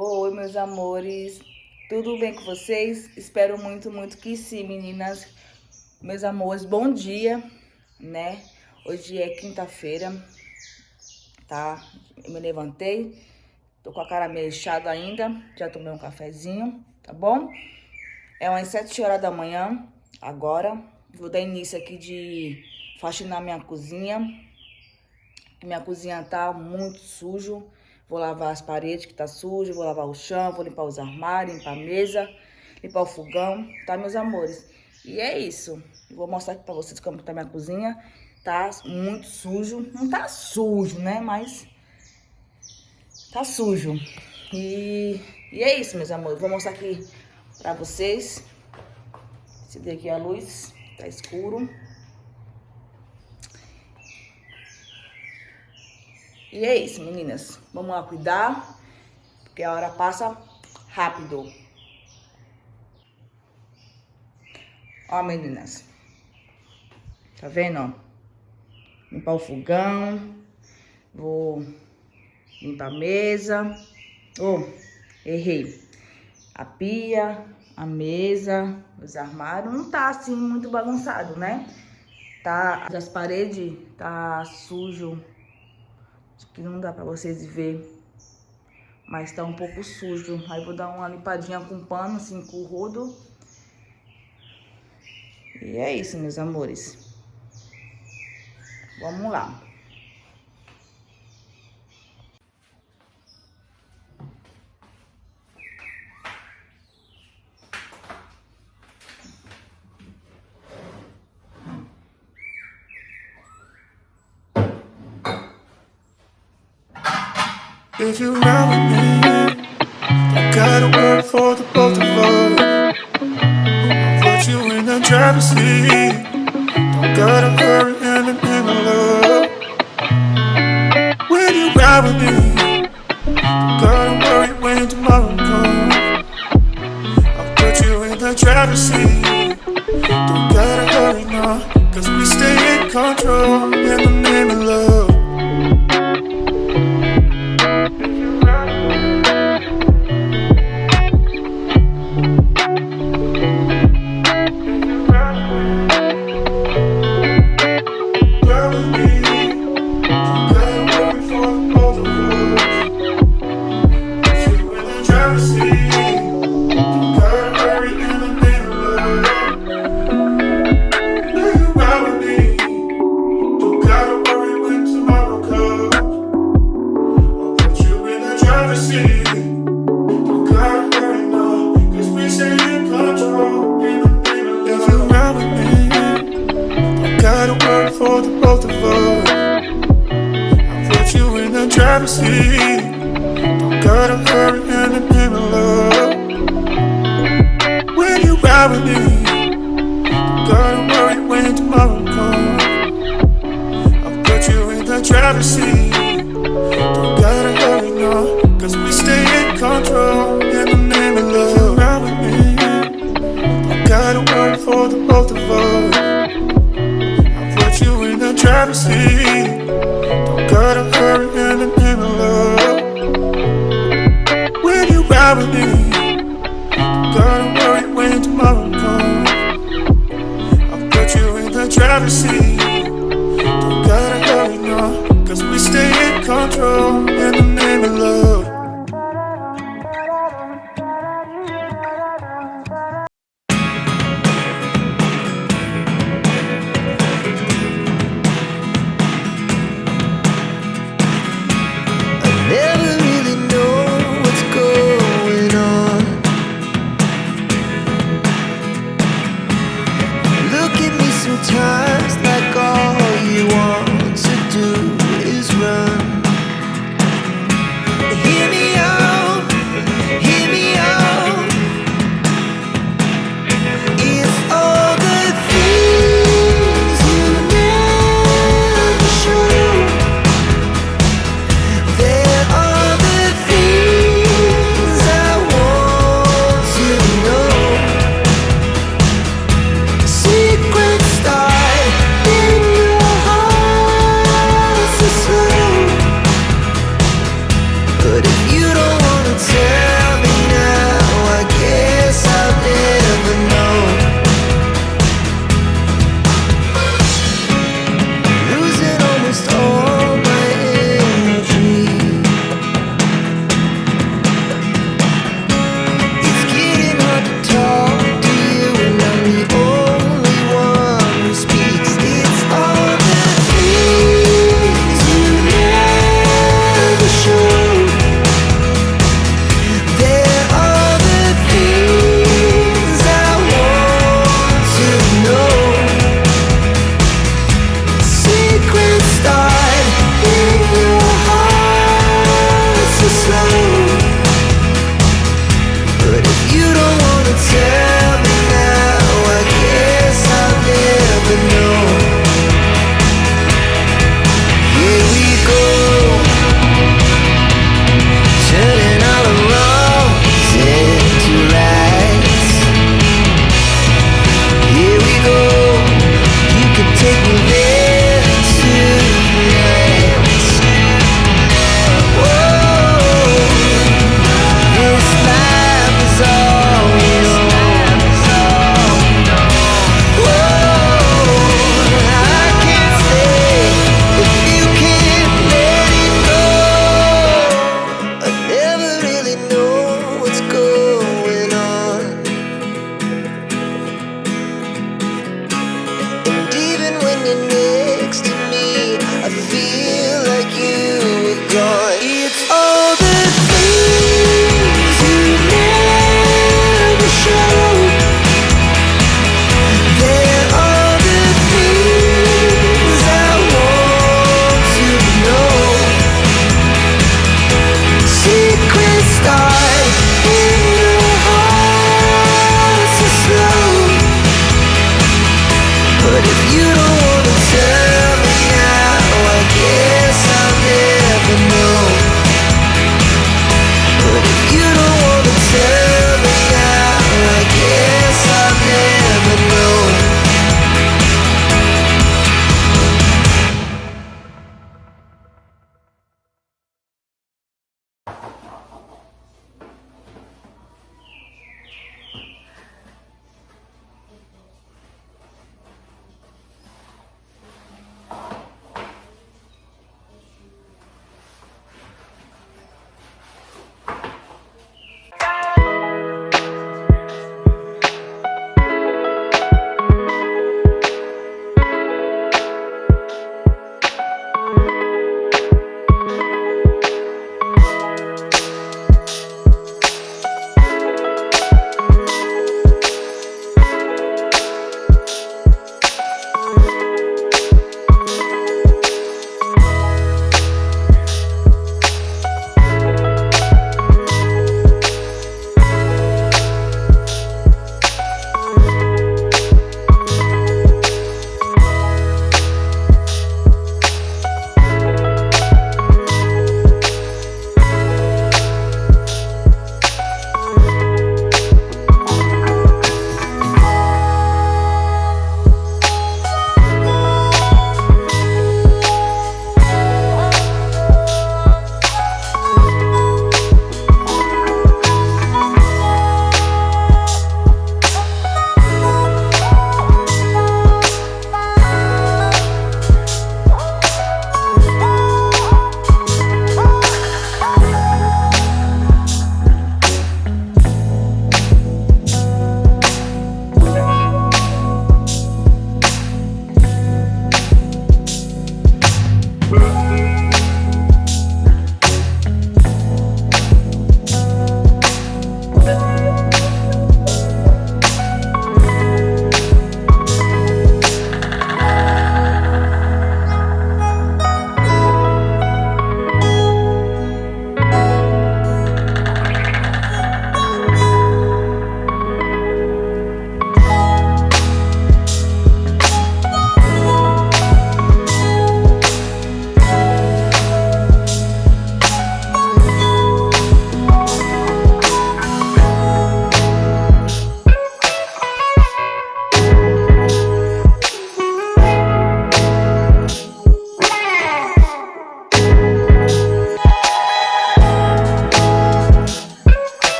Oi, meus amores, tudo bem com vocês? Espero muito, muito que sim, meninas. Meus amores, bom dia, né? Hoje é quinta-feira, tá? Eu me levantei, tô com a cara meio inchada ainda, já tomei um cafezinho, tá bom? É umas 7 horas da manhã, agora. Vou dar início aqui de faxinar minha cozinha. Minha cozinha tá muito sujo. Vou lavar as paredes que tá sujo, vou lavar o chão, vou limpar os armários, limpar a mesa, limpar o fogão, tá, meus amores? E é isso. Eu vou mostrar aqui pra vocês como tá minha cozinha. Tá muito sujo. Não tá sujo, né? Mas tá sujo. E é isso, meus amores. Vou mostrar aqui pra vocês. Esse daqui é a luz, tá escuro. E é isso, meninas. Vamos lá cuidar, porque a hora passa rápido. Ó, meninas. Tá vendo, ó? Limpar o fogão. Vou limpar a mesa. Oh, errei. A pia, a mesa, os armários. Não tá assim muito bagunçado, né? Tá, as paredes tá sujo. Acho que não dá pra vocês ver. Mas tá um pouco sujo. Aí vou dar uma limpadinha com pano, assim, com o rodo. E é isso, meus amores. Vamos lá. If you ride with me, don't gotta work for the both of us. I'll put you in the driver's seat. Don't gotta hurry in the love. When you ride with me, don't gotta worry when tomorrow comes. I'll put you in the driver's seat. Don't gotta hurry now, cause we stay in control in the name of love. For the both of us, I'll put you in the driver's seat. Don't gotta hurry in the name of love. When you ride with me, don't gotta worry when tomorrow comes. I'll put you in the driver's seat. Don't gotta hurry now, cause we stay in control in the name of love. If you ride with me, don't gotta worry for the both of us. You in the driver's seat. Don't gotta hurry in the name of love. When you ride with me, don't gotta worry when tomorrow comes. I'll put you in the driver's seat. Don't gotta hurry now, cause we stay in control in the name of love. Sometimes like all you want to do is run. You don't wanna tell me now, I guess I'll never know. Here we go, turning all the wrongs into rights. Here we go, you can take me there tonight. Whoa, this life is all we know.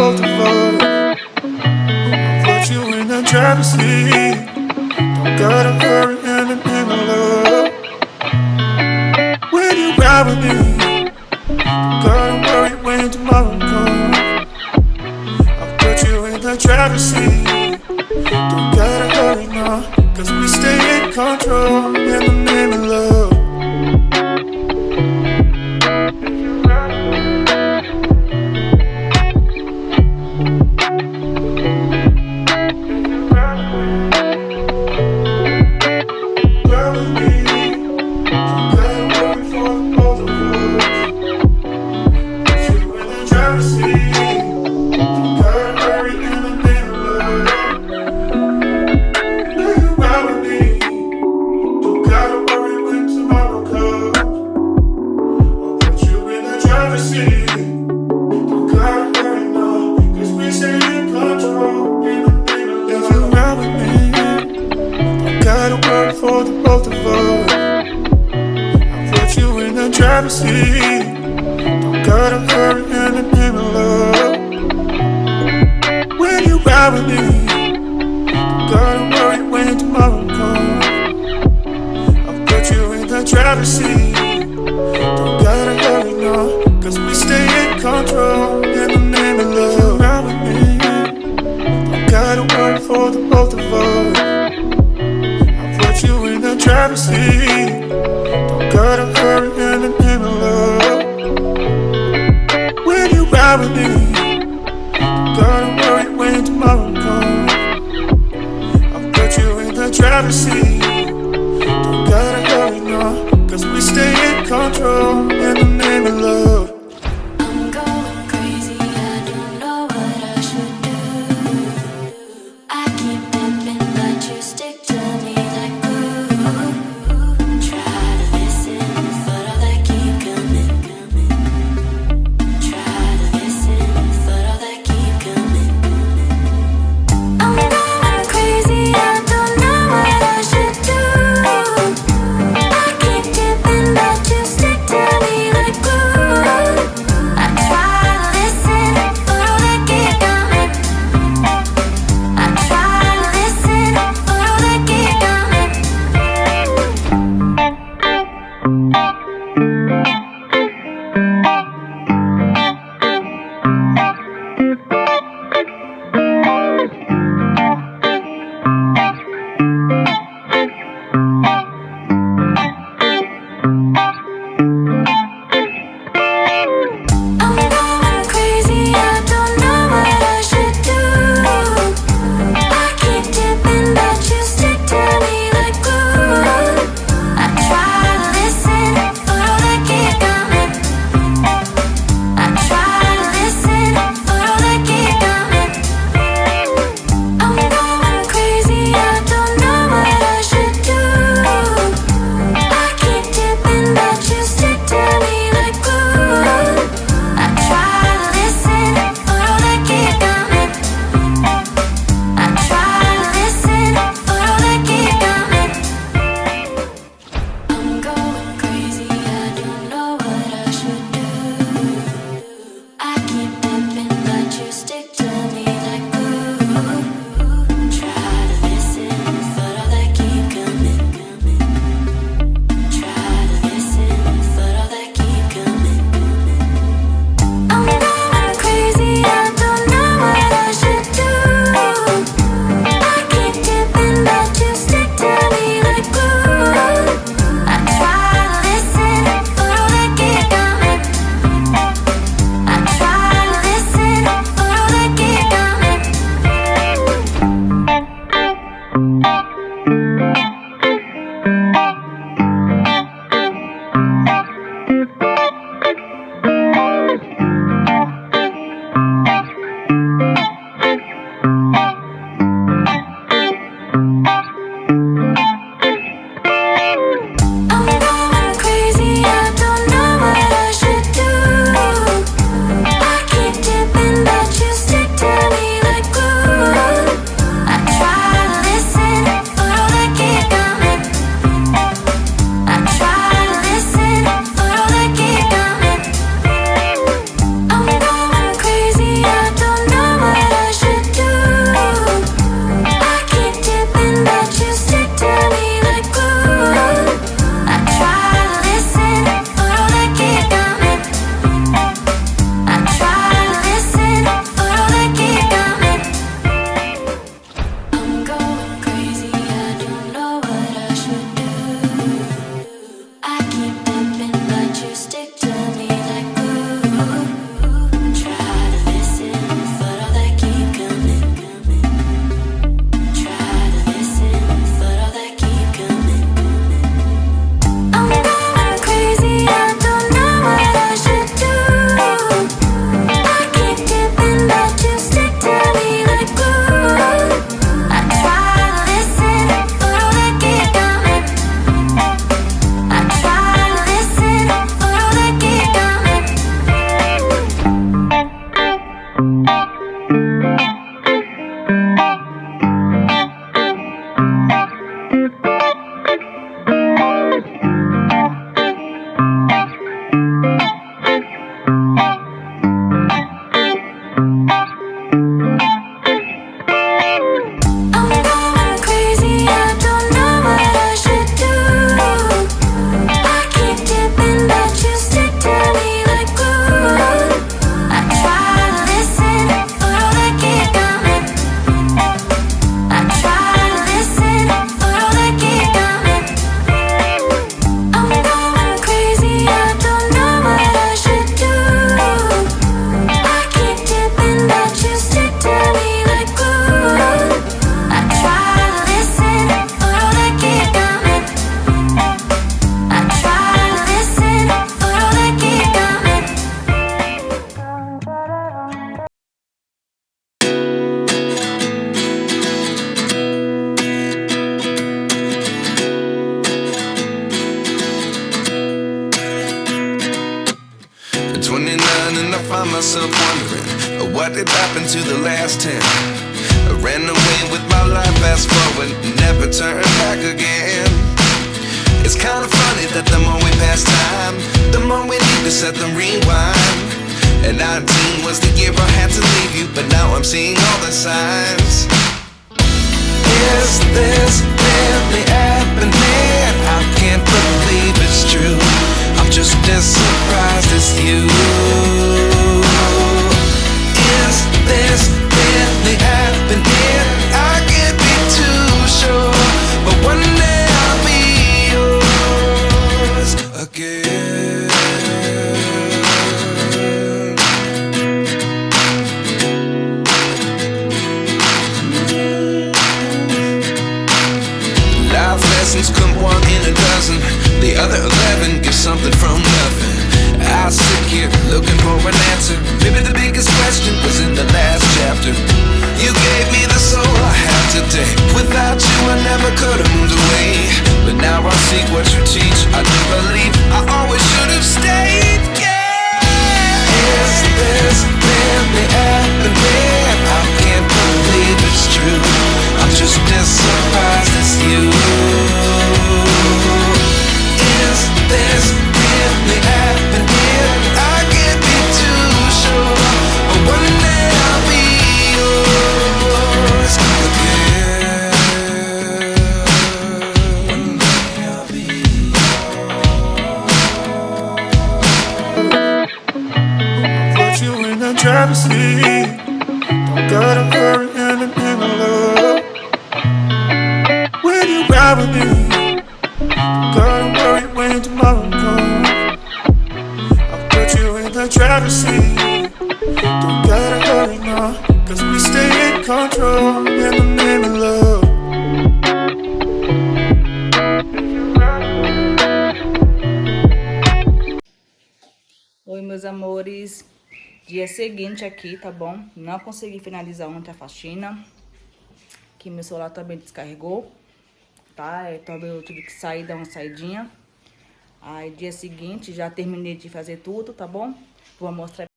both of us. I'll put you in the driver's seat. Don't gotta hurry in the love. When you ride with me, don't gotta worry when tomorrow comes. I'll put you in the driver's seat. Don't gotta hurry now, cause we stay in control in the name of love. For the both of us, I'll put you in the driver's seat. Don't gotta hurry in the name of love. When you ride with me, don't gotta worry when tomorrow comes. I'll put you in the driver's seat. Don't gotta hurry now, cause we stay in control in the name of love. Ride with me, don't gotta worry for the both of us. You in the driver's seat. Don't gotta hurry in the name of love. When you ride with me, don't gotta worry when tomorrow comes. I'll put you in the driver's seat. Don't gotta hurry now, cause we stay in control in the name of love. I'm going crazy, I don't know what I should do. I keep dipping, but you stick to me like glue. past 10. I ran away with my life, fast forward, never turn back again. It's kind of funny that the more we pass time, the more we need to set the rewind. And 19 was the year I had to leave you, but now I'm seeing all the signs. Is this really happening? I can't believe it's true. I'm just as surprised as you. Is this really happening? I can't be too sure, but one day I'll be yours again. Life lessons come one in a dozen. The other 11 get something from nothing. I sit here looking for an answer. Maybe the biggest question was in the last chapter. You gave me the soul I have today. Without you I never could have moved away. But now I see what you teach. I do believe I always should have stayed. Yeah. Is this really happening? I can't believe it's true. I'm just as surprised as you. Is this really happening? I can't be too sure, but one day I'll be yours again. One day I'll be I'll put you in the driver's seat. Don't gotta hurry in the love. When you ride with me, don't gotta worry when tomorrow comes. I'll put you in the driver's seat. Don't gotta hurry now, cause we stay in control in the name of love. Oi, meus amores. Dia seguinte aqui, tá bom? Não consegui finalizar ontem a faxina, que meu celular também descarregou, tá? Então eu tive que sair, dar uma saidinha. Aí dia seguinte já terminei de fazer tudo, tá bom? Vou mostrar